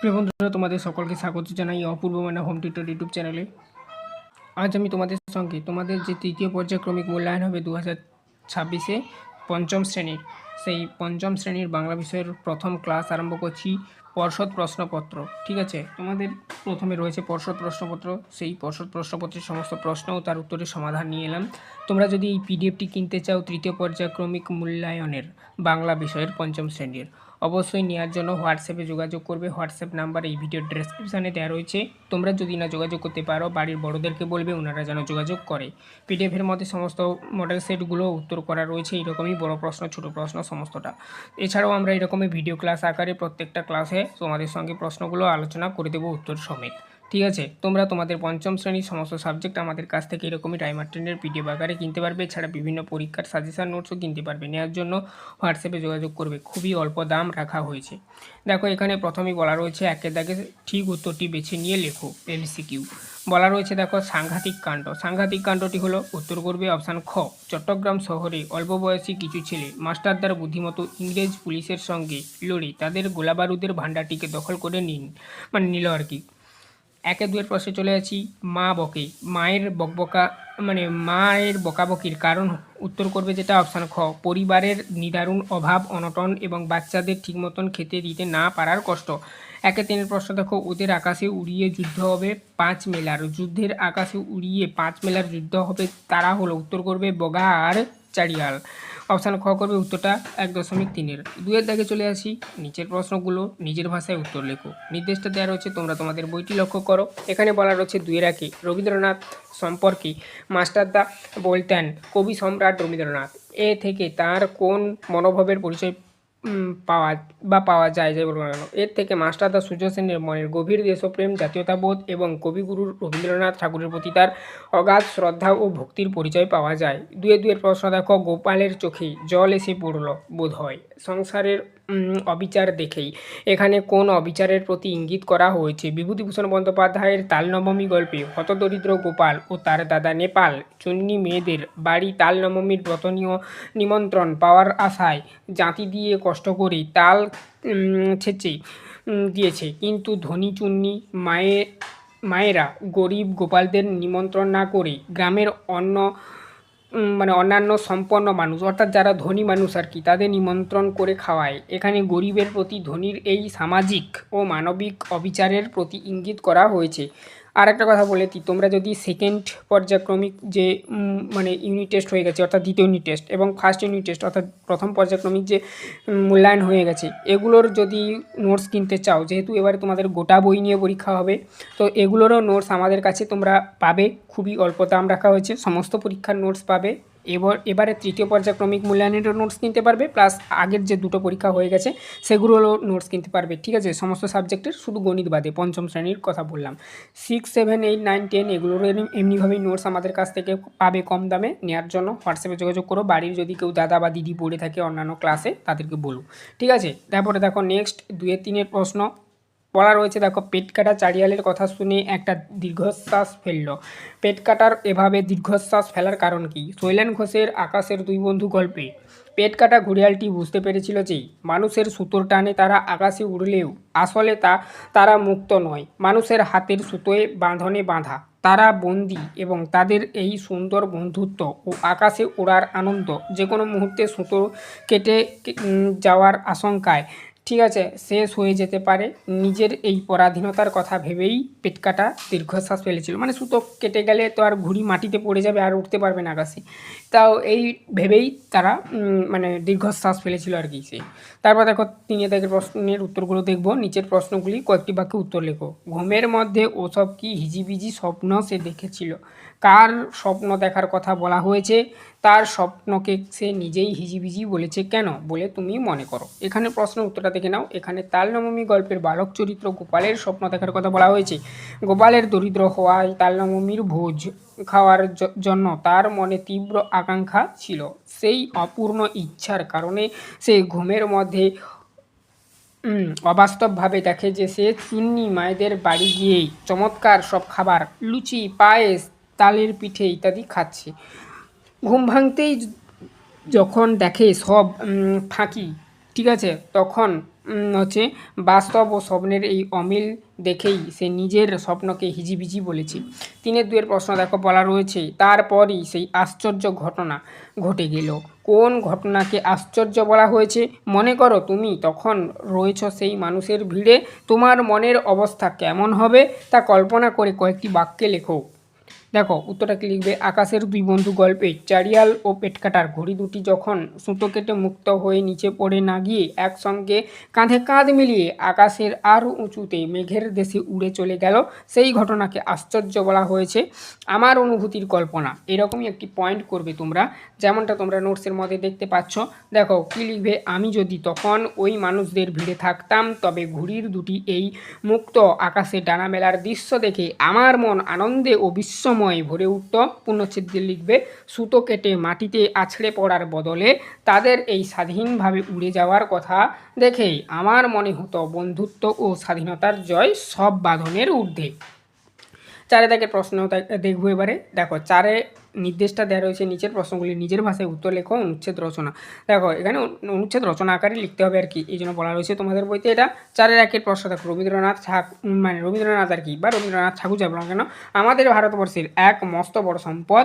প্রিয় বন্ধুরা, তোমাদের সকলকে স্বাগত জানাই অপূর্ব মানা হোম টিউটর ইউটিউব চ্যানেলে। আজ আমি তোমাদের সঙ্গে তোমাদের যে তৃতীয় পর্যায়ক্রমিক মূল্যায়ন হবে 2026-এ পঞ্চম শ্রেণীর, সেই পঞ্চম শ্রেণীর বাংলা বিষয়ের প্রথম ক্লাস আরম্ভ করছি। পর্ষদ প্রশ্নপত্র, ঠিক আছে। তোমাদের প্রথমে রয়েছে পর্ষদ প্রশ্নপত্র। সেই পর্ষদ প্রশ্নপত্রের সমস্ত প্রশ্ন ও তার উত্তরের সমাধান নিয়ে এলাম। তোমরা যদি এই পিডিএফটি কিনতে চাও তৃতীয় পর্যায়ক্রমিক মূল্যায়নের বাংলা বিষয়ের পঞ্চম শ্রেণীর, অবশ্যই নেওয়ার জন্য হোয়াটসঅ্যাপে যোগাযোগ করবে। হোয়াটসঅ্যাপ নাম্বার এই ভিডিওর ডেসক্রিপশানে দেওয়া রয়েছে। তোমরা যদি না যোগাযোগ করতে পারো, বাড়ির বড়োদেরকে বলবে, ওনারা যেন যোগাযোগ করে। পিডিএফের মধ্যে সমস্ত মডেল সেটগুলো উত্তর করা রয়েছে, এইরকমই বড় প্রশ্ন, ছোট প্রশ্ন সমস্তটা। এছাড়াও আমরা এরকমই ভিডিও ক্লাস আকারে প্রত্যেকটা ক্লাসে তোমাদের সঙ্গে প্রশ্নগুলো আলোচনা করে দেবো উত্তর সমেত, ঠিক আছে। তোমরা তোমাদের পঞ্চম শ্রেণীর সমস্ত সাবজেক্ট আমাদের কাছ থেকে এরকমই টাইমার ট্রেনের পিডিএফ আকারে কিনতে পারবে। এছাড়া বিভিন্ন পরীক্ষার সাজেশান নোটসও কিনতে পারবে। নেওয়ার জন্য হোয়াটসঅ্যাপে যোগাযোগ করবে। খুবই অল্প দাম রাখা হয়েছে। দেখো, এখানে প্রথমেই বলা রয়েছে একের দাগে ঠিক উত্তরটি বেছে নিয়ে লেখো। এমসিকিউ বলা রয়েছে, দেখো, সাংঘাতিক কাণ্ড। সাংঘাতিক কাণ্ডটি হলো, উত্তর করবে অপশান খ। চট্টগ্রাম শহরে অল্প বয়সী কিছু ছেলে মাস্টারদার বুদ্ধিমতো ইংরেজ পুলিশের সঙ্গে লড়ে তাদের গোলাবারুদের ভাণ্ডারটিকে দখল করে নিল আর কি। একে দুয়ের প্রশ্নে চলে যাচ্ছি। মা বকে, মায়ের বকাবকির কারণ উত্তর করবে যেটা অপশান খ, পরিবারের নিদারুণ অভাব অনটন এবং বাচ্চাদের ঠিক মতন খেতে দিতে না পারার কষ্ট। একে তিনের প্রশ্ন দেখো, ওদের আকাশে উড়িয়ে যুদ্ধ হবে 5 মেলার। যুদ্ধের আকাশে উড়িয়ে 5 মেলার যুদ্ধ হবে তারা হলো, উত্তর করবে বগা আর চারিয়াল। অপশান খ করবে উত্তরটা 1.3-এর। দুয়ের দাগে চলে আসি। নিচের প্রশ্নগুলো নিজের ভাষায় উত্তর লেখো। নির্দেশটা দেওয়া রয়েছে, তোমরা তোমাদের বইটি লক্ষ্য করো। এখানে বলা রয়েছে, দুয়ের একে রবীন্দ্রনাথ সম্পর্কে মাস্টারদা বলতেন কবি সম্রাট রবীন্দ্রনাথ। এ থেকে তার কোন মনোভাবের পরিচয় পাওয়া যায় যাই বলবো না কেন। এর থেকে মাস্টারদা সূর্য সেনের মনের গভীর দেশপ্রেম, জাতীয়তাবোধ এবং কবিগুরু রবীন্দ্রনাথ ঠাকুরের প্রতি তার অগাধ শ্রদ্ধা ও ভক্তির পরিচয় পাওয়া যায়। দুয়ের প্রশ্ন দেখো, গোপালের চোখে জল এসে পড়ল বোধ হয় সংসারের অবিচার দেখেই। এখানে কোন অবিচারের প্রতি ইঙ্গিত করা হয়েছে? বিভূতিভূষণ বন্দ্যোপাধ্যায়ের তালনবমী গল্পে হতদরিদ্র গোপাল ও তার দাদা নেপাল চুন্নি মেয়েদের বাড়ি তালনবমীর ব্রতনীয় নিমন্ত্রণ পাওয়ার আশায় জাঁতি দিয়ে কষ্ট করে তাল ছেঁচে দিয়েছে, কিন্তু ধনী চুন্নি মায়েরা গরিব গোপালদের নিমন্ত্রণ না করে গ্রামের অন্যান্য সম্পন্ন মানুষ, অর্থাৎ যারা ধনী মানুষ আর কি, তাদের নিমন্ত্রণ করে খাওয়ায়। এখানে গরিবের প্রতি ধনীর এই সামাজিক ও মানবিক অবিচারের প্রতি ইঙ্গিত করা হয়েছে। আর একটা কথা বলে দিই, তোমরা যদি সেকেন্ড পর্যায়ক্রমিক যে ইউনিট টেস্ট হয়ে গেছে, অর্থাৎ দ্বিতীয় ইউনিট টেস্ট এবং ফার্স্ট ইউনিট টেস্ট অর্থাৎ প্রথম পর্যায়ক্রমিক যে মূল্যায়ন হয়ে গেছে, এগুলোর যদি নোটস কিনতে চাও, যেহেতু এবারে তোমাদের গোটা বই নিয়ে পরীক্ষা হবে, তো এগুলোরও নোটস আমাদের কাছে তোমরা পাবে। খুবই অল্প দাম রাখা হয়েছে, সমস্ত পরীক্ষার নোটস পাবে। এবারে তৃতীয় পর্যায়ক্রমিক মূল্যায়নেরও নোটস কিনতে পারবে, প্লাস আগের যে দুটো পরীক্ষা হয়ে গেছে সেগুলোরও নোটস কিনতে পারবে, ঠিক আছে। সমস্ত সাবজেক্টের, শুধু গণিত বাদে, পঞ্চম শ্রেণীর কথা বললাম। 6, 7, 8, 9, 10 এগুলোর এমনিভাবেই নোটস আমাদের কাছ থেকে পাবে কম দামে। নেওয়ার জন্য হোয়াটসঅ্যাপে যোগাযোগ করো। বাড়ির যদি কেউ দাদা বা দিদি পড়ে থাকে অন্যান্য ক্লাসে, তাদেরকে বলো, ঠিক আছে। তারপরে দেখো নেক্সট 2-3-এর প্রশ্ন বলা রয়েছে, দেখো, পেট কাটা চারিয়ালের কথা শুনে একটা দীর্ঘশ্বাস ফেলল। পেট কাটার এভাবে দীর্ঘশ্বাস ফেলার কারণ কি? শৈলেন ঘোষের আকাশের দুই বন্ধু গল্পে পেট কাটা ঘড়িয়ালটি বুঝতে পেরেছিল যে মানুষের সুতোর টানে তারা আকাশে উড়লেও আসলে তারা মুক্ত নয়, মানুষের হাতের সুতোয় বাঁধনে বাঁধা। তারা বন্দী এবং তাদের এই সুন্দর বন্ধুত্ব ও আকাশে ওড়ার আনন্দ যে কোনো মুহূর্তে সুতো কেটে যাওয়ার আশঙ্কায়, ঠিক আছে, শেষ হয়ে যেতে পারে। নিজের এই পরাধীনতার কথা ভেবেই পেট কাটা দীর্ঘশ্বাস ফেলেছিল। সুতো কেটে গেলে তো আর ঘুড়ি মাটিতে পড়ে যাবে, আর উঠতে পারবে না আকাশে। তাও এই ভেবেই তারা দীর্ঘশ্বাস ফেলেছিল আর কি সে। তারপর দেখো 3 প্রশ্নের উত্তরগুলো দেখব। নিচের প্রশ্নগুলি কয়েকটি বাক্যে উত্তর লেখো। ঘুমের মধ্যে ওসব কি হিজিবিজি স্বপ্ন সে দেখেছিল? কার স্বপ্ন দেখার কথা বলা হয়েছে? তার স্বপ্নকে সে নিজেই হিজিবিজি বলেছে কেন বলে তুমি মনে করো? এখানে প্রশ্নের উত্তরটা দেখে নাও। এখানে তালনবমী গল্পের বালক চরিত্র গোপালের স্বপ্ন দেখার কথা বলা হয়েছে। গোপালের দরিদ্র হওয়ায় তালনবমীর ভোজ খাওয়ার জন্য তার মনে তীব্র আকাঙ্ক্ষা ছিল। সেই অপূর্ণ ইচ্ছার কারণে সে ঘুমের মধ্যে অবাস্তবভাবে দেখে যে সে চুন্নি মায়েদের বাড়ি গিয়েই চমৎকার সব খাবার, লুচি, পায়েস, তালের পিঠে ইত্যাদি খাচ্ছে। ঘুম ভাঙতেই যখন দেখে সব ফাঁকি, ঠিক আছে, তখন হচ্ছে বাস্তব ও স্বপ্নের এই অমিল দেখেই সে নিজের স্বপ্নকে হিজিবিজি বলেছে। 3-2 প্রশ্ন দেখো বলা রয়েছে, তারপরই সেই আশ্চর্য ঘটনা ঘটে গেল। কোন ঘটনাকে আশ্চর্য বলা হয়েছে? মনে করো তুমি তখন রয়েছ সেই মানুষের ভিড়ে, তোমার মনের অবস্থা কেমন হবে তা কল্পনা করে কয়েকটি বাক্যে লেখো। দেখো উত্তরটা কি লিখবে? আকাশের দুই বন্ধু গল্পে চারিয়াল ও পেটকাটার ঘড়ি দুটি যখন সুতো কেটে মুক্ত হয়ে নিচে পড়ে না গিয়ে একসঙ্গে কাঁধে কাঁধ মিলিয়ে আকাশের আরও উঁচুতে মেঘের দেশে উড়ে চলে গেল, সেই ঘটনাকে আশ্চর্য বলা হয়েছে। আমার অনুভূতির কল্পনা, এরকমই একটি পয়েন্ট করবে তোমরা, যেমনটা তোমরা নোটসের মধ্যে দেখতে পাচ্ছ। দেখো কি লিখবে? আমি যদি তখন ওই মানুষদের ভিড়ে থাকতাম তবে ঘুড়ির দুটি এই মুক্ত আকাশে ডানা মেলার দৃশ্য দেখে আমার মন আনন্দে ও বিস্ময়ে ভরে উঠত। পূর্ণচ্ছেদ দিয়ে লিখবে, সুতো কেটে মাটিতে আছড়ে পড়ার বদলে তাদের এই স্বাধীনভাবে উড়ে যাওয়ার কথা দেখে আমার মনে হতো বন্ধুত্ব ও স্বাধীনতার জয় সব বাঁধনের ঊর্ধ্বে। 4 দাগের প্রশ্ন দেখবো এবারে। দেখো 4-এ নির্দেশটা দেওয়া রয়েছে, নিচের প্রশ্নগুলি নিজের ভাষায় উত্তর লেখো, অনুচ্ছেদ রচনা। দেখো এখানে অনুচ্ছেদ রচনা আকারে লিখতে হবে আর কি, এই জন্য বলা রয়েছে তোমাদের বইতে এটা। 4-এর প্রশ্ন দেখো, রবীন্দ্রনাথ রবীন্দ্রনাথ আর কি, বা রবীন্দ্রনাথ ঠাকুর যাবো না কেন, আমাদের ভারতবর্ষের এক মস্ত বড় সম্পদ,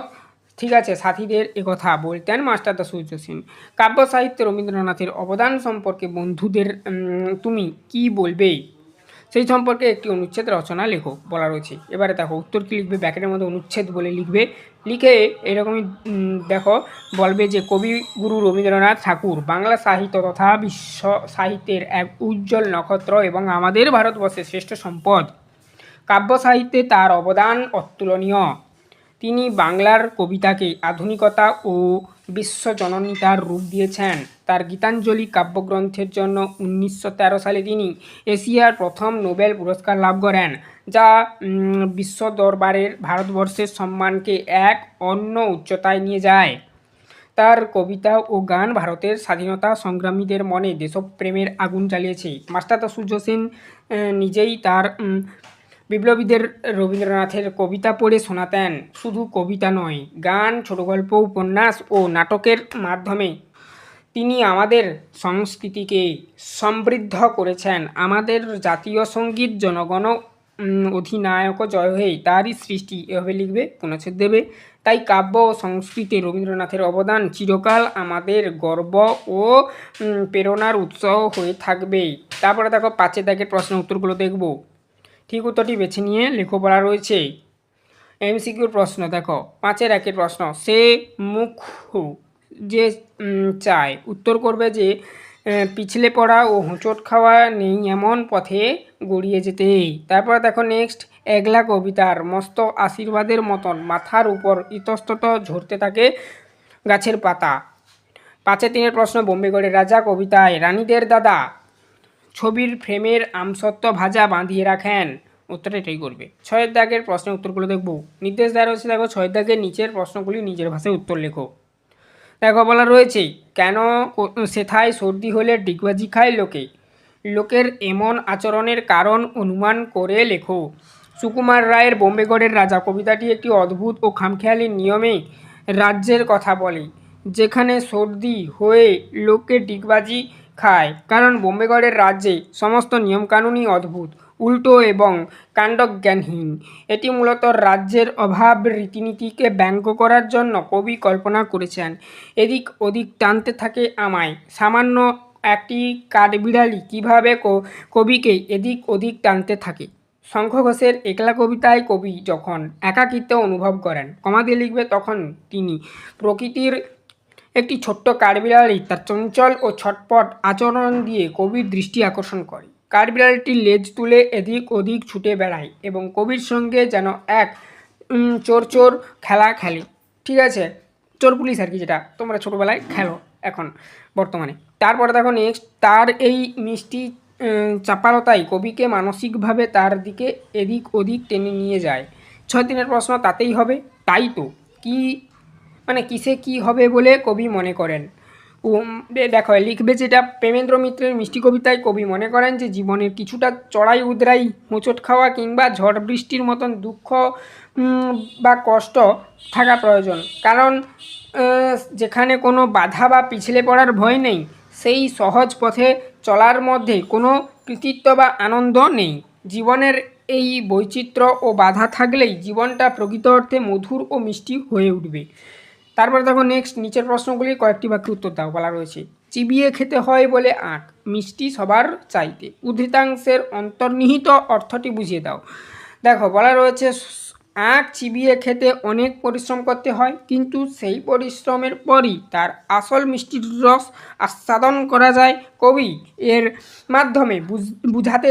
ঠিক আছে, সাথীদের একথা বলতেন মাস্টারদা সূর্য সেন। কাব্য সাহিত্যে রবীন্দ্রনাথের অবদান সম্পর্কে বন্ধুদের তুমি কি বলবে? সেই সম্পর্কে একটি অনুচ্ছেদ রচনা লেখো বলা রয়েছে। এবারে দেখো উত্তর কী লিখবে? ব্যাকেটের মধ্যে অনুচ্ছেদ বলে লিখবে, লিখে এরকমই দেখো বলবে যে কবিগুরু রবীন্দ্রনাথ ঠাকুর বাংলা সাহিত্য তথা বিশ্ব সাহিত্যের এক উজ্জ্বল নক্ষত্র এবং আমাদের ভারতবর্ষের শ্রেষ্ঠ সম্পদ। কাব্য সাহিত্যে তার অবদান অতুলনীয়। তিনি বাংলার কবিতাকে আধুনিকতা ও বিশ্বজননীতার রূপ দিয়েছেন। তার গীতাঞ্জলি কাব্যগ্রন্থের জন্য 1913 সালে তিনি এশিয়ার প্রথম নোবেল পুরস্কার লাভ করেন, যা বিশ্ব দরবারের ভারতবর্ষের সম্মানকে এক অন্য উচ্চতায় নিয়ে যায়। তার কবিতা ও গান ভারতের স্বাধীনতা সংগ্রামীদের মনে দেশপ্রেমের আগুন জ্বালিয়েছে। মাস্টারদা সূর্য সেন নিজেই তার বিপ্লবীদের রবীন্দ্রনাথের কবিতা পড়ে শোনাতেন। শুধু কবিতা নয়, গান, ছোট গল্প, উপন্যাস ও নাটকের মাধ্যমে তিনি আমাদের সংস্কৃতিকে সমৃদ্ধ করেছেন। আমাদের জাতীয় সঙ্গীত জনগণ অধিনায়ক জয় হে তারই সৃষ্টি, এভাবে লিখবে, পুনচ্ছেদ দেবে। তাই কাব্য ও সংস্কৃতে রবীন্দ্রনাথের অবদান চিরকাল আমাদের গর্ব ও প্রেরণার উৎস হয়ে থাকবে। তারপরে দেখো 5 দাগের প্রশ্নের উত্তরগুলো দেখব, ঠিক উত্তরটি বেছে নিয়ে লেখো বলা রয়েছে। এমসিকিউর প্রশ্ন দেখো 5-এর প্রশ্ন, সে মুখ যে চায়, উত্তর করবে যে পিছলে পড়া ও হোঁচট খাওয়া নেই এমন পথে গড়িয়ে যেতে। তারপর দেখো নেক্সট, একলা কবিতার মস্ত আশীর্বাদের মতন মাথার উপর ইতস্তত ঝরতে থাকে গাছের পাতা। 5-3 প্রশ্ন, বোম্বেগড়ের রাজা কবিতায় রানীদের দাদা ছবির ফ্রেমের আমসত্ত্ব ভাজা বাঁধিয়ে রাখেন, উত্তরটা এটাই করবে। 6 দাগের প্রশ্নের উত্তরগুলো দেখব, নির্দেশ দেওয়া রয়েছে। দেখো 6 দাগের নিচের প্রশ্নগুলি নিজের ভাষায় উত্তর লেখো। দেখো বলা রয়েছে, কেন সেথায় সর্দি হলে ডিগবাজি খায় লোকে, লোকের এমন আচরণের কারণ অনুমান করে লেখো। সুকুমার রায়ের বোম্বেগড়ের রাজা কবিতাটি একটি অদ্ভুত ও খামখেয়ালি নিয়মে রাজ্যের কথা বলে, যেখানে সর্দি হয়ে লোকে ডিগবাজি খায়, কারণ বোম্বেগড়ের রাজ্যে সমস্ত নিয়মকানুনই অদ্ভুত, উল্টো এবং কাণ্ডজ্ঞানহীন। এটি মূলত রাজ্যের অভাব রীতিনীতিকে ব্যঙ্গ করার জন্য কবি কল্পনা করেছেন। এদিক ওদিক টানতে থাকে আমায়, সামান্য একটি কাঠবিড়ালি কীভাবে কবিকে এদিক ওদিক টানতে থাকে। শঙ্খ ঘোষের একলা কবিতায় কবি যখন একাকিত্ব অনুভব করেন, কমা দিয়ে লিখবে, তখন তিনি প্রকৃতির একটি ছোট্ট কাঠবিড়ালি তার চঞ্চল ও ছটপট আচরণ দিয়ে কবির দৃষ্টি আকর্ষণ করে। কাঠবিড়ালিটি লেজ তুলে এদিক ওদিক ছুটে বেড়ায় এবং কবির সঙ্গে যেন এক চোর চোর খেলা খেলে, ঠিক আছে, চোর পুলিশ আর কি, যেটা তোমরা ছোটোবেলায় খেলো এখন বর্তমানে। তারপরে দেখো নেক্সট, তার এই মিষ্টি চাপালতাই কবিকে মানসিকভাবে তার দিকে এদিক ওদিক টেনে নিয়ে যায়। 6-3 প্রশ্ন, তাতেই হবে, তাই তো, কি মানে কিসে কি হবে বলে কবি মনে করেন। দেখো লিখবে যেটা, প্রেমেন্দ্র মিত্রের মিষ্টি কবিতায় কবি মনে করেন যে জীবনের কিছুটা চড়াই উদরাই, হোঁচট খাওয়া কিংবা ঝড় বৃষ্টির মতন দুঃখ বা কষ্ট থাকা প্রয়োজন, কারণ যেখানে কোনো বাধা বা পিছলে পড়ার ভয় নেই, সেই সহজ পথে চলার মধ্যে কোনো কৃতিত্ব বা আনন্দ নেই। জীবনের এই বৈচিত্র্য ও বাধা থাকলেই জীবনটা প্রকৃত অর্থে মধুর ও মিষ্টি হয়ে উঠবে। তারপরে দেখো নেক্সট, নিচের প্রশ্নগুলি কয়েকটি বাক্যে উত্তর দাও বলা রয়েছে। চিবিয়ে খেতে হয় বলে আঁক, মিষ্টি সবার চাইতে। উদ্ধৃতাংশের অন্তর্নিহিত অর্থটি বুঝিয়ে দাও। দেখো বলা রয়েছে আঁক চিবিয়ে খেতে অনেক পরিশ্রম করতে হয়, কিন্তু সেই পরিশ্রমের পরই তার আসল মিষ্টির রস আস্বাদন করা যায়। কবি এর মাধ্যমে বোঝাতে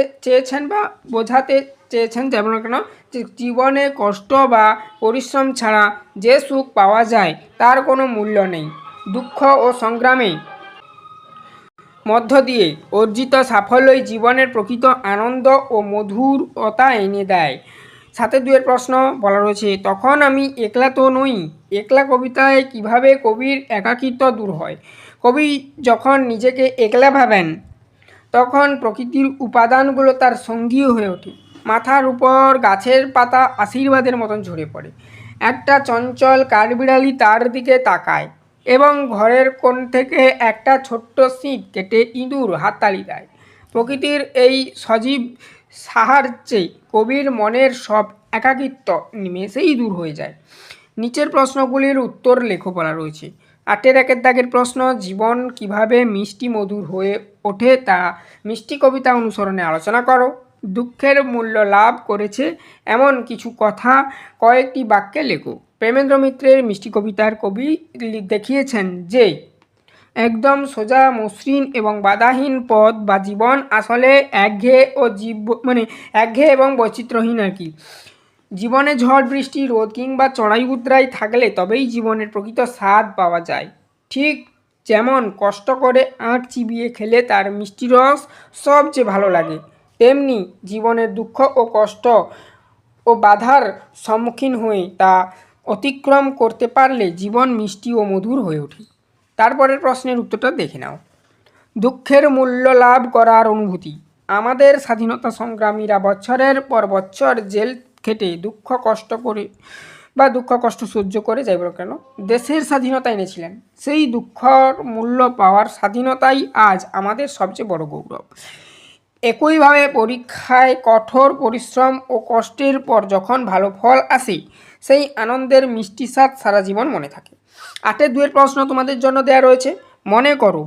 চেয়েছেন যেমন কেন যে জীবনে কষ্ট বা পরিশ্রম ছাড়া যে সুখ পাওয়া যায় তার কোনো মূল্য নেই। দুঃখ ও সংগ্রামে মধ্য দিয়ে অর্জিত সাফল্যই জীবনের প্রকৃত আনন্দ ও মধুরতা এনে দেয়। 7-2 প্রশ্ন বলা রয়েছে, তখন আমি একলা তো নই। একলা কবিতায় কিভাবে কবির একাকিত্ব দূর হয়? কবি যখন নিজেকে একলা ভাবেন তখন প্রকৃতির উপাদানগুলো তার সঙ্গী হয়ে ওঠে। মাথার উপর গাছের পাতা আশীর্বাদের মতন ঝরে পড়ে। একটা চঞ্চল কাঠবিড়ালি তার দিকে তাকায় এবং ঘরের কোণ থেকে একটা ছোট্ট শীত কেটে ইঁদুর হাততালি দেয়। প্রকৃতির এই সজীব সাহায্যে কবির মনের সব একাকিত্ব নিমেষেই দূর হয়ে যায়। নিচের প্রশ্নগুলির উত্তর লেখো বলা রয়েছে। 8-1 দাগের প্রশ্ন, জীবন কিভাবে মিষ্টি মধুর হয়ে ওঠে তা মিষ্টি কবিতা অনুসরণে আলোচনা করো। দুঃখের মূল্য লাভ করেছে এমন কিছু কথা কয়েকটি বাক্যে লেখো। প্রেমেন্দ্র মিত্রের মিষ্টি কবিতার কবি দেখিয়েছেন যে একদম সোজা মসৃণ এবং বাধাহীন পথ বা জীবন আসলে একঘেয়ে এবং বৈচিত্র্যহীন আর কি। জীবনে ঝড় বৃষ্টি রোদ কিংবা চড়াই উতরাই থাকলে তবেই জীবনের প্রকৃত স্বাদ পাওয়া যায়। ঠিক যেমন কষ্ট করে আঁক চিবিয়ে খেলে তার মিষ্টি রস সবচেয়ে ভালো লাগে, তেমনি জীবনের দুঃখ ও কষ্ট ও বাধার সম্মুখীন হয়ে তা অতিক্রম করতে পারলে জীবন মিষ্টি ও মধুর হয়ে ওঠে। তারপরের প্রশ্নের উত্তরটা দেখে নাও। দুঃখের মূল্য লাভ করার অনুভূতি। আমাদের স্বাধীনতা সংগ্রামীরা বছরের পর বছর জেল খেটে দুঃখ কষ্ট সহ্য করে যাইব কেন দেশের স্বাধীনতা এনেছিলেন। সেই দুঃখর মূল্য পাওয়ার স্বাধীনতাই আজ আমাদের সবচেয়ে বড় গৌরব। একইভাবে পরীক্ষায় কঠোর পরিশ্রম ও কষ্টের পর যখন ভালো ফল আসে সেই আনন্দের মিষ্টি স্বাদ সারা জীবন মনে থাকে। 8-2 প্রশ্ন তোমাদের জন্য দেয়া রয়েছে। মনে করো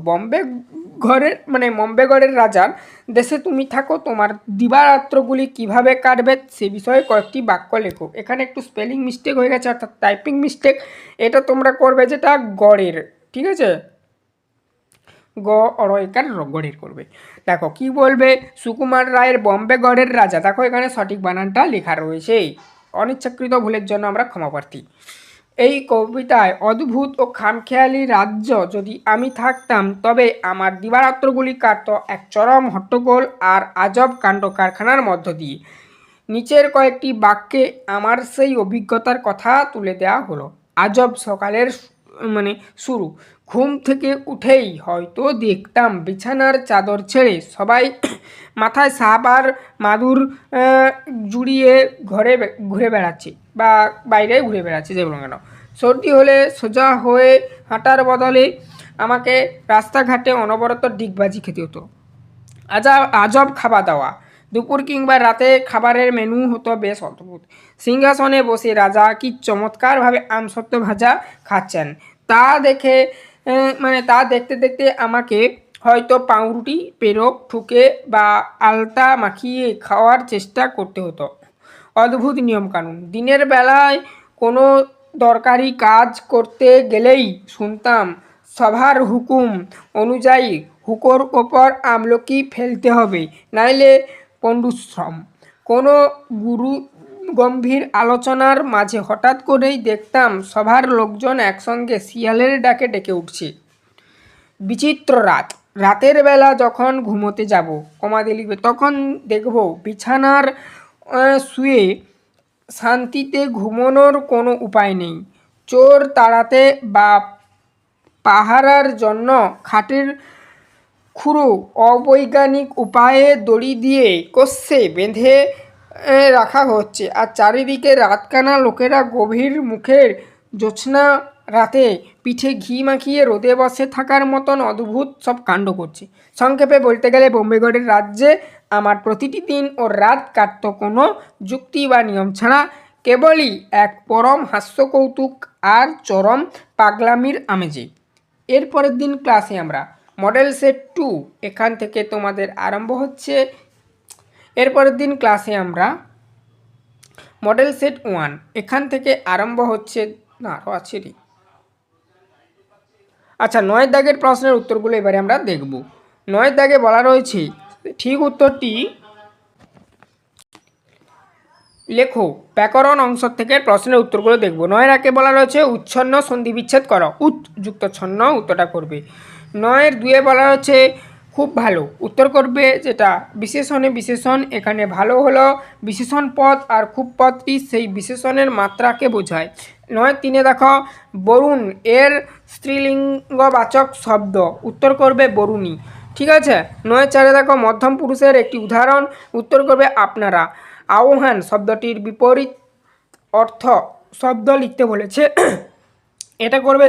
বম্বেগড়ের রাজার দেশে তুমি থাকো, তোমার দিবারাত্রগুলি কিভাবে কাটবে সে বিষয়ে কয়েকটি বাক্য লেখো। এখানে একটু স্পেলিং মিস্টেক হয়ে গেছে, অর্থাৎ টাইপিং মিস্টেক। এটা তোমরা করবে যেটা গড়ের, ঠিক আছে, গড়ের করবে। দেখো কি বলবে, সুকুমার রায়ের বম্বেগড়ের রাজা। দেখো এখানে সঠিক বানানটা লেখা রয়েছে, অনিচ্ছাকৃত ভুলের জন্য আমরা ক্ষমাপ্রার্থী। এই কবিতায় অদ্ভুত ও খামখেয়ালি রাজ্য যদি আমি থাকতাম তবে আমার দিবারাত্রগুলি কাটত এক চরম হট্টগোল আর আজব কাণ্ড কারখানার মধ্য দিয়ে। নিচের কয়েকটি বাক্যে আমার সেই অভিজ্ঞতার কথা তুলে দেওয়া হলো। আজব সকালের শুরু। ঘুম থেকে উঠেই হয়তো দেখতাম বিছানার চাদর ছেড়ে সবাই মাথায় সাপ আর মাদুর জুড়িয়ে ঘুরে বেড়াচ্ছে বা বাইরে ঘুরে বেড়াচ্ছে যে বলুন কেন। সর্দি হলে সোজা হয়ে হাঁটার বদলে আমাকে রাস্তাঘাটে অনবরত ডিগবাজি খেতে হতো। আজব খাওয়া দাওয়া। দুপুর কিংবা রাতে খাবারের মেনু হতো বেশ অদ্ভুত। সিংহাসনে বসে রাজা কি চমৎকারভাবে আমসত্ত্ব ভাজা খাচ্ছেন তা দেখতে দেখতে আমাকে হয়তো পাউরুটি পেরক ঠুকে বা আলতা মাখিয়ে খাওয়ার চেষ্টা করতে হতো। অদ্ভুত নিয়মকানুন। দিনের বেলায় কোনো দরকারি কাজ করতে গেলেই শুনতাম সভার হুকুম অনুযায়ী হুকোর ওপর আমলকি ফেলতে হবে, নাইলে পণ্ডুশ্রম। কোনো গম্ভীর আলোচনার মাঝে হঠাৎ করেই দেখতাম সভার লোকজন একসঙ্গে শিয়ালের ডাকে ডেকে উঠছে। বিচিত্র রাত। রাতের বেলা যখন ঘুমোতে যাব তখন দেখব বিছানার শুয়ে শান্তিতে ঘুমানোর কোনো উপায় নেই। চোর তাড়াতে বা পাহারার জন্য খাটের খুঁড়ো অবৈজ্ঞানিক উপায়ে দড়ি দিয়ে কষে বেঁধে রাখা হচ্ছে, আর চারিদিকে রাতকানা লোকেরা গভীর মুখের জ্যোৎস্না রাতে পিঠে ঘি মাখিয়ে রোদে বসে থাকার মতন অদ্ভুত সব কাণ্ড করছে। সংক্ষেপে বলতে গেলে বোম্বেগড়ের রাজ্যে আমার প্রতিটি দিন ও রাত কাটত কোনো যুক্তি বা নিয়ম ছাড়া, কেবলই এক পরম হাস্যকৌতুক আর চরম পাগলামির আমেজে। এরপরের দিন ক্লাসে আমরা মডেল সেট 2 এখান থেকে তোমাদের আরম্ভ হচ্ছে। এরপরের দিন ক্লাসে আমরা মডেল সেট 1 এখান থেকে আরম্ভ হচ্ছে। না আরও আছে রে। আচ্ছা, 9 দাগের প্রশ্নের উত্তরগুলো এবারে আমরা দেখব। 9 দাগে বলা রয়েছে ঠিক উত্তরটি লেখো। ব্যাকরণ অংশ থেকে প্রশ্নের উত্তরগুলো দেখব। 9 একে বলা রয়েছে উচ্ছন্ন সন্ধি বিচ্ছেদ করো, উৎ যুক্ত ছন্ন উত্তরটা করবে। 9 2 বলা রয়েছে খুব ভালো, উত্তর করবে যেটা বিশেষণে বিশেষণ। এখানে ভালো হলো বিশেষণ পদ আর খুব পদটি সেই বিশেষণের মাত্রাকে বোঝায়। 9 3 দেখো বরুণ এর স্ত্রীলিঙ্গবাচক শব্দ, উত্তর করবে বরুণী। ঠিক আছে। 9 4 দেখো মধ্যম পুরুষের একটি উদাহরণ, উত্তর করবে আপনারা। আহ্বান শব্দটির বিপরীত অর্থ শব্দ লিখতে বলেছে, এটা করবে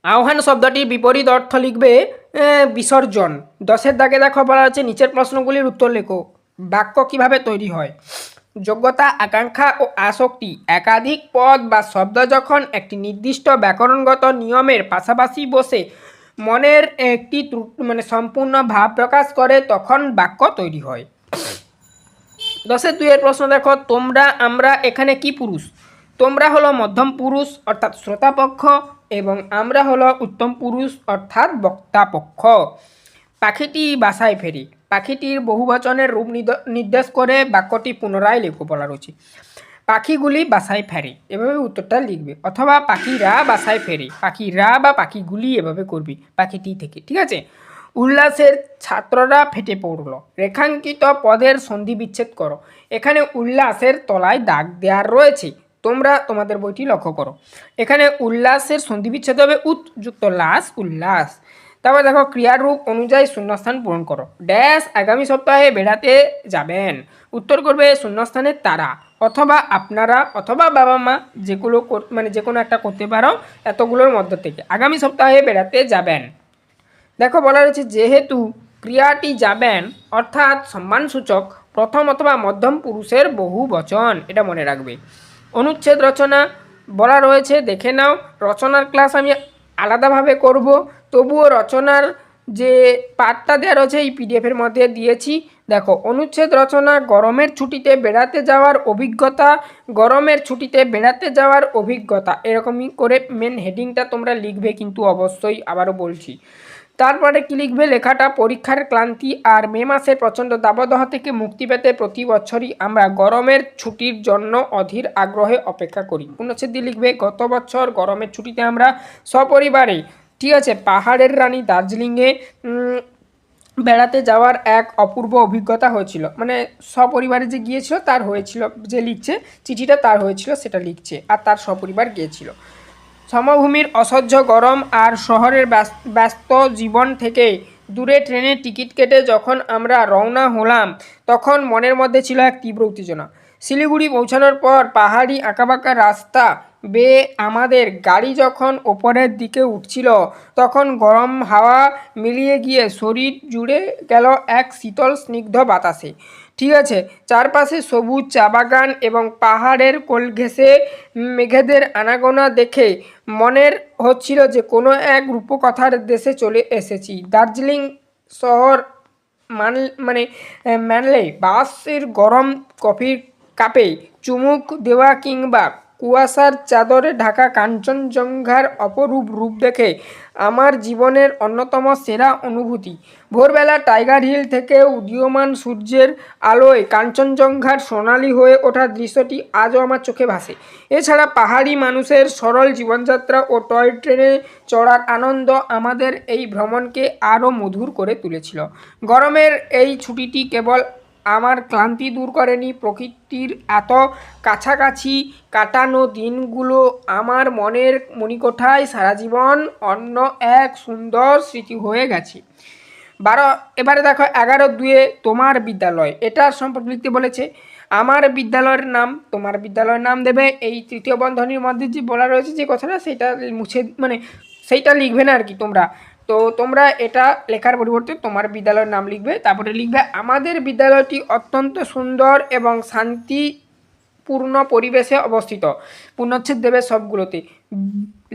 আহ্বান শব্দটির বিপরীত অর্থ লিখবে বিসর্জন। 10 দাগে দেখো বলা আছে নিচের প্রশ্নগুলির উত্তর লেখো। বাক্য কিভাবে তৈরি হয়? যোগ্যতা, আকাঙ্ক্ষা ও আসক্তি একাধিক পদ বা শব্দ যখন একটি নির্দিষ্ট ব্যাকরণগত নিয়মের পাশাপাশি বসে মনের একটি সম্পূর্ণ ভাব প্রকাশ করে তখন বাক্য তৈরি হয়। 10 2 প্রশ্ন দেখো তোমরা আমরা এখানে কি পুরুষ? তোমরা হলো মধ্যম পুরুষ অর্থাৎ শ্রোতাপক্ষ এবং আমরা হলো উত্তম পুরুষ অর্থাৎ বক্তাপক্ষ। পাখিটি বাসায় ফেরে, পাখিটির বহুবচনের রূপ নির্দেশ করে বাক্যটি পুনরায় লেখো বলা রয়েছে। পাখিগুলি বাসায় ফেরে, এভাবে উত্তরটা লিখবে, অথবা পাখিরা বাসায় ফেরে, পাখিরা বা পাখিগুলি এভাবে করবি পাখিটি থেকে। ঠিক আছে। উল্লাসের ছাত্ররা ফেটে পড়ল, রেখাঙ্কিত পদের সন্ধি বিচ্ছেদ করো। এখানে উল্লাসের তলায় দাগ দেওয়ার রয়েছে, তোমরা তোমাদের বইটি লক্ষ্য করো। এখানে উল্লাসের সন্ধি বিচ্ছেদ হবে উৎ যুক্ত লাস, উল্লাস। তারপর দেখো ক্রিয়ার রূপ অনুযায়ী শূন্যস্থান পূরণ করো। ড্যাশ আগামী সপ্তাহে বেড়াতে যাবেন, উত্তর করবে শূন্যস্থানে তারা অথবা আপনারা অথবা বাবা মা, যেগুলো যে কোনো একটা করতে পারো এতগুলোর মধ্য থেকে। আগামী সপ্তাহে বেড়াতে যাবেন। দেখো বলা রয়েছে যেহেতু ক্রিয়াটি যাবেন অর্থাৎ সম্মানসূচক প্রথম অথবা মধ্যম পুরুষের বহু বচন, এটা মনে রাখবে। অনুচ্ছেদ রচনা বলা রয়েছে, দেখে নাও। রচনার ক্লাস আমি আলাদাভাবে করব, তবুও রচনার যে পার্টটা দেওয়া রয়েছে এই পিডিএফের মধ্যে দিয়েছি। দেখো অনুচ্ছেদ রচনা গরমের ছুটিতে বেড়াতে যাওয়ার অভিজ্ঞতা, গরমের ছুটিতে বেড়াতে যাওয়ার অভিজ্ঞতা, এরকমই করে মেন হেডিংটা তোমরা লিখবে কিন্তু অবশ্যই, আবারও বলছি। তারপরে কি লিখবে? লেখাটা পরীক্ষার ক্লান্তি আর মে মাসের প্রচণ্ড দাবদাহ থেকে মুক্তি পেতে প্রতি বছরই আমরা গরমের ছুটির জন্য অধীর আগ্রহে অপেক্ষা করি। পূর্ণচ্ছেদ দিয়ে লিখবে গত বছর গরমের ছুটিতে আমরা সপরিবারে, ঠিক আছে, পাহাড়ের রানী দার্জিলিংয়ে বেড়াতে যাওয়ার এক অপূর্ব অভিজ্ঞতা হয়েছিল। মানে সপরিবারে যে গিয়েছিল তার হয়েছিল, যে লিখছে চিঠিটা তার হয়েছিল সেটা লিখছে, আর তার সপরিবার গিয়েছিল। সমভূমির অসহ্য গরম আর শহরের ব্যস্ত জীবন থেকে দূরে ট্রেনের টিকিট কেটে যখন আমরা রওনা হলাম তখন মনের মধ্যে ছিল এক তীব্র উত্তেজনা। শিলিগুড়ি পৌঁছানোর পর পাহাড়ি আঁকাবাঁকা রাস্তা বেয়ে আমাদের গাড়ি যখন ওপরের দিকে উঠছিল তখন গরম হাওয়া মিলিয়ে গিয়ে শরীর জুড়ে গেল এক শীতল স্নিগ্ধ বাতাসে। ঠিক আছে। চারপাশে সবুজ চা বাগান এবং পাহাড়ের কোল ঘেঁষে মেঘেদের আনাগোনা দেখে মনের হচ্ছিল যে কোনো এক রূপকথার দেশে চলে এসেছি। দার্জিলিং শহর মানলে বাসের গরম কফির কাপে চুমুক দেওয়া কিংবা কুয়াশার চাদরে ঢাকা কাঞ্চনজঙ্ঘার অপরূপ রূপ দেখে আমার জীবনের অন্যতম সেরা অনুভূতি। ভোরবেলা টাইগার হিল থেকে উদীয়মান সূর্যের আলোয় কাঞ্চনজঙ্ঘার সোনালি হয়ে ওঠা দৃশ্যটি আজও আমার চোখে ভাসে। এছাড়া পাহাড়ি মানুষের সরল জীবনযাত্রা ও টয় ট্রেনে চড়ার আনন্দ আমাদের এই ভ্রমণকে আরও মধুর করে তুলেছিল। গরমের এই ছুটিটি কেবল আমার ক্লান্তি দূর করেনি, প্রকৃতির এত কাছাকাছি কাটানো দিনগুলো আমার মনের মণিকোঠায় সারা জীবন অন্য এক সুন্দর স্মৃতি হয়ে গেছে। এবারে দেখো 11 2 তোমার বিদ্যালয়, এটার সম্পর্কে লিখতে বলেছে। আমার বিদ্যালয়ের নাম, তোমার বিদ্যালয়ের নাম দেবে। এই তৃতীয় বন্ধনীর মধ্যে যে বলা রয়েছে যে কথাটা, সেটা মুছে মানে সেইটা লিখবে না আর কি তোমরা। তো তোমরা এটা লেখার পরিবর্তে তোমার বিদ্যালয়ের নাম লিখবে, তারপরে লিখবে আমাদের বিদ্যালয়টি অত্যন্ত সুন্দর এবং শান্তিপূর্ণ পরিবেশে অবস্থিত। পূর্ণচ্ছেদ দেবে সবগুলোতে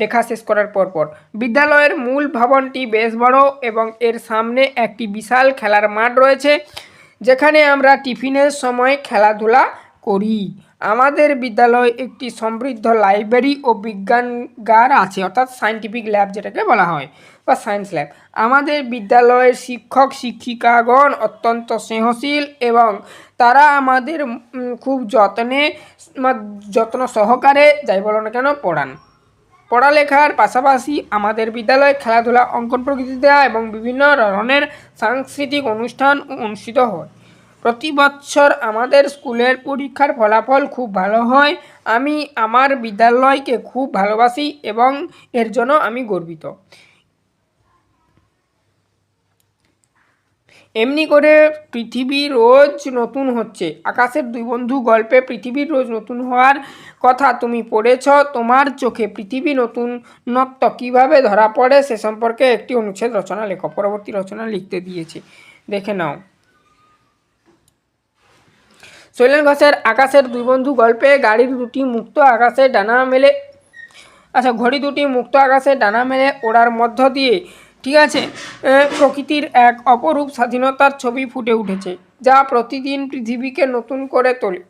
লেখা শেষ করার পর। বিদ্যালয়ের মূল ভবনটি বেশ বড় এবং এর সামনে একটি বিশাল খেলার মাঠ রয়েছে, যেখানে আমরা টিফিনের সময় খেলাধুলা করি। আমাদের বিদ্যালয়ে একটি সমৃদ্ধ লাইব্রেরি ও বিজ্ঞানাগার আছে, অর্থাৎ সায়েন্টিফিক ল্যাব যেটাকে বলা হয়, বা সায়েন্স ল্যাব। আমাদের বিদ্যালয়ের শিক্ষক শিক্ষিকাগণ অত্যন্ত স্নেহশীল এবং তারা আমাদের খুব যত্ন সহকারে যাই বলো না কেন পড়ান। পড়ালেখার পাশাপাশি আমাদের বিদ্যালয়ে খেলাধুলা, অঙ্কন প্রতিযোগিতা এবং বিভিন্ন ধরনের সাংস্কৃতিক অনুষ্ঠান অনুষ্ঠিত হয়। প্রতি বছর আমাদের স্কুলের পরীক্ষার ফলাফল খুব ভালো হয়। আমি আমার বিদ্যালয়কে খুব ভালোবাসি এবং এর জন্য আমি গর্বিত। এমনি করে পৃথিবী রোজ নতুন হচ্ছে। আকাশের দুই বন্ধু গল্পে পৃথিবীর রোজ নতুন হওয়ার কথা তুমি পড়েছ। তোমার চোখে পৃথিবী নতুনত্ব কীভাবে ধরা পড়ে সে সম্পর্কে একটি অনুচ্ছেদ রচনা লেখো। পরবর্তী রচনা লিখতে দিয়েছে, দেখে নাও। শৈলেন ঘোষের আকাশের দুই বন্ধু গল্পে ঘড়ি দুটি মুক্ত আকাশে ডানা মেলে ওড়ার মধ্য দিয়ে, ঠিক আছে, প্রকৃতির এক অপরূপ স্বাধীনতার ছবি ফুটে উঠেছে, যা প্রতিদিন পৃথিবীকে নতুন করে তোলে।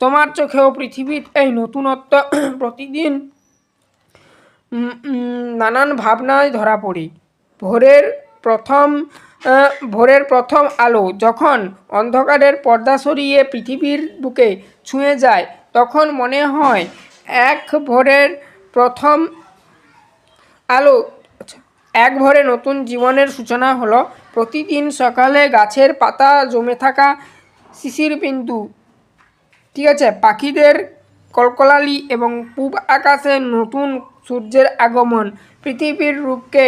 তোমার চোখেও পৃথিবীর এই নতুনত্ব প্রতিদিন নানান ভাবনায় ধরা পড়ে। ভোরের প্রথম আলো যখন অন্ধকারের পর্দা সরিয়ে পৃথিবীর বুকে ছুঁয়ে যায়, তখন মনে হয় এক ভোরে নতুন জীবনের সূচনা হলো। প্রতিদিন সকালে গাছের পাতা জমে থাকা শিশির বিন্দু, ঠিক আছে, পাখিদের কলকলালি এবং পূব আকাশে নতুন সূর্যের আগমন পৃথিবীর রূপকে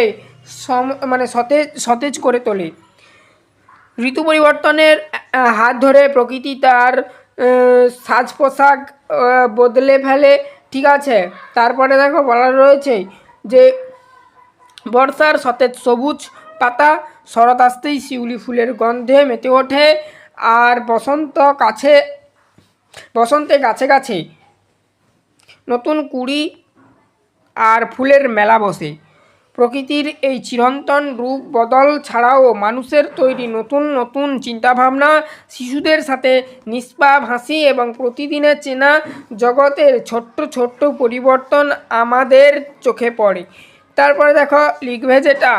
সতেজ করে তোলে। ঋতু পরিবর্তনের হাত ধরে প্রকৃতি তার সাজ পোশাক বদলে ফেলে, ঠিক আছে। তারপরে দেখো বলা রয়েছে যে বর্ষার সতেজ সবুজ পাতা, শরৎ আসতেই শিউলি ফুলের গন্ধে মেতে ওঠে, আর বসন্তে গাছে গাছে নতুন কুড়ি আর ফুলের মেলা বসে। প্রকৃতির এই চিরন্তন রূপ বদল ছাড়াও মানুষের তৈরি নতুন নতুন চিন্তাভাবনা, শিশুদের সাথে নিষ্পাপ হাসি এবং প্রতিদিনের চেনা জগতের ছোট্ট ছোট্ট পরিবর্তন আমাদের চোখে পড়ে। তারপরে দেখো লিখবে যেটা,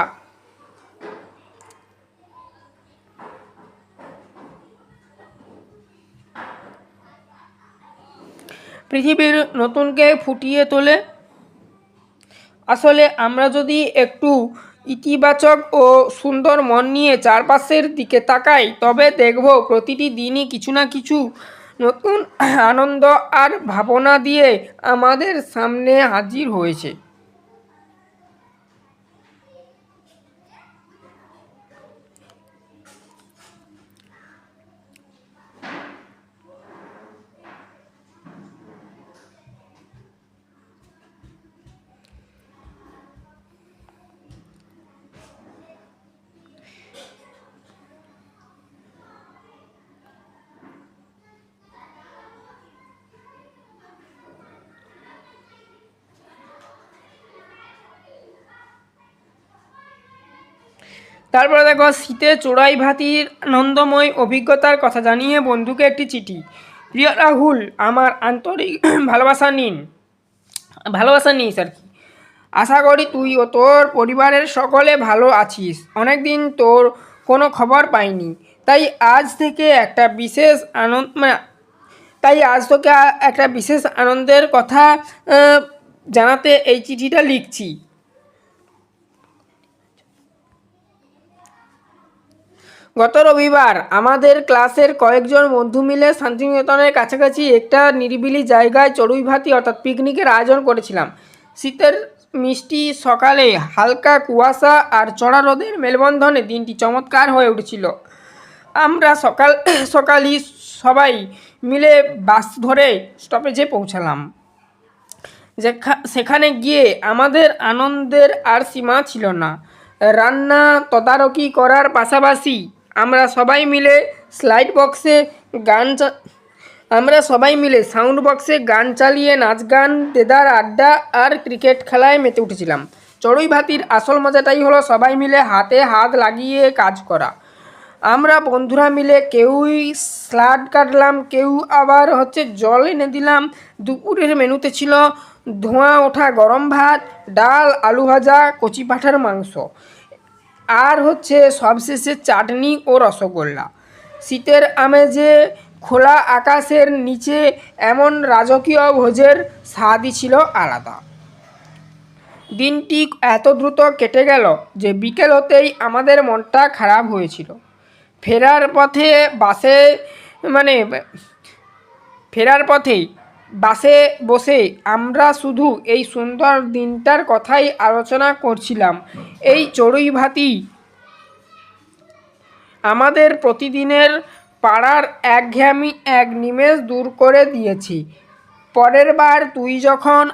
পৃথিবীর নতুনকে ফুটিয়ে তোলে। আসলে আমরা যদি একটু ইতিবাচক ও সুন্দর মন নিয়ে চারপাশের দিকে তাকাই, তবে দেখব প্রতিটি দিনই কিছু না কিছু নতুন আনন্দ আর ভাবনা দিয়ে আমাদের সামনে হাজির হয়েছে। তারপরে দেখো শীতে চোরাই ভাতির আনন্দময় অভিজ্ঞতার কথা জানিয়ে বন্ধুকে একটি চিঠি। প্রিয় রাহুল, আমার আন্তরিক ভালোবাসা নিস আর কি। আশা করি তুই ও তোর পরিবারের সকলে ভালো আছিস। অনেকদিন তোর কোনো খবর পাইনি, তাই আজ তোকে একটা বিশেষ আনন্দের কথা জানাতে এই চিঠিটা লিখছি। গত রবিবার আমাদের ক্লাসের কয়েকজন বন্ধু মিলে শান্তিনিকেতনের কাছাকাছি একটা নিরিবিলি জায়গায় চড়ুই ভাতি অর্থাৎ পিকনিকের আয়োজন করেছিলাম। শীতের মিষ্টি সকালে হালকা কুয়াশা আর চড়া রোদের মেলবন্ধনে দিনটি চমৎকার হয়ে উঠেছিল। আমরা সকালই সবাই মিলে বাস ধরে স্টপেজে পৌঁছালাম। সেখানে গিয়ে আমাদের আনন্দের আর সীমা ছিল না। রান্না তদারকি করার পাশাপাশি আমরা সবাই মিলে সাউন্ড বক্সে গান চালিয়ে নাচ গান, দেদার আড্ডা আর ক্রিকেট খেলায় মেতে উঠেছিলাম। চড়ুই ভাতির আসল মজাটাই হলো সবাই মিলে হাতে হাত লাগিয়ে কাজ করা। আমরা বন্ধুরা মিলে কেউই স্লাড কাটলাম, কেউ আবার জল এনে দিলাম। দুপুরের মেনুতে ছিল ধোঁয়া ওঠা গরম ভাত, ডাল, আলু ভাজা, কচি পাঁঠার মাংস আর সবশেষে চাটনি ও রসগোল্লা। শীতের আমেজে খোলা আকাশের নিচে এমন রাজকীয় ভোজের স্বাদই ছিল আলাদা। দিনটি এত দ্রুত কেটে গেল যে বিকেল হতেই আমাদের মনটা খারাপ হয়েছিল। ফেরার পথে বাসে বসে আমরা শুধু এই সুন্দর দিনটার কথাই আলোচনা করছিলাম। এই চড়ুই ভাতি আমাদের প্রতিদিনের পাড়ার একঘেয়েমি এক নিমেষ দূর করে দিয়েছি। পরের বার তুই যখন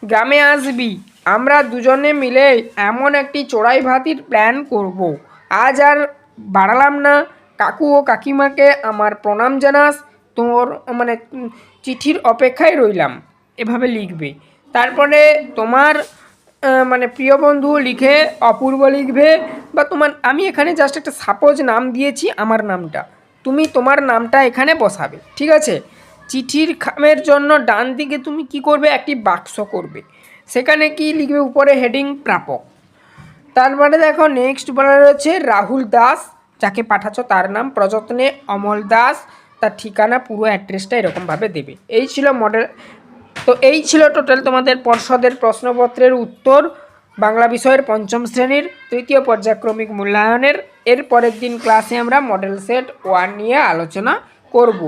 গ্রামে আসবি, আমরা দুজনে মিলে এমন একটি চড়াই ভাতির প্ল্যান করব। আজ আর বাড়ালাম না। কাকু ও কাকিমাকে আমার প্রণাম জানাস। তোর চিঠির অপেক্ষায় রইলাম। এভাবে লিখবে। তারপরে তোমার প্রিয় বন্ধু লিখে অপূর্ব লিখবে, বা আমি এখানে জাস্ট একটা সাপোজ নাম দিয়েছি, আমার নামটা, তুমি তোমার নামটা এখানে বসাবে। ঠিক আছে? চিঠির খামের জন্য ডান দিকে তুমি কি করবে, একটি বাক্স করবে। সেখানে কি লিখবে, উপরে হেডিং প্রাপক। তারপরে দেখো নেক্সট বলা রয়েছে রাহুল দাস, যাকে পাঠাচ্ছ তার নাম, প্রযত্নে অমল দাস, তার ঠিকানা, পুরো অ্যাড্রেসটা এরকমভাবে দেবে। এই ছিল মডেল। তো এই ছিল টোটাল তোমাদের পর্ষদের প্রশ্নপত্রের উত্তর বাংলা বিষয়ের পঞ্চম শ্রেণীর তৃতীয় পর্যায়ক্রমিক মূল্যায়নের। এর পরের দিন ক্লাসে আমরা মডেল সেট 1 নিয়ে আলোচনা করব।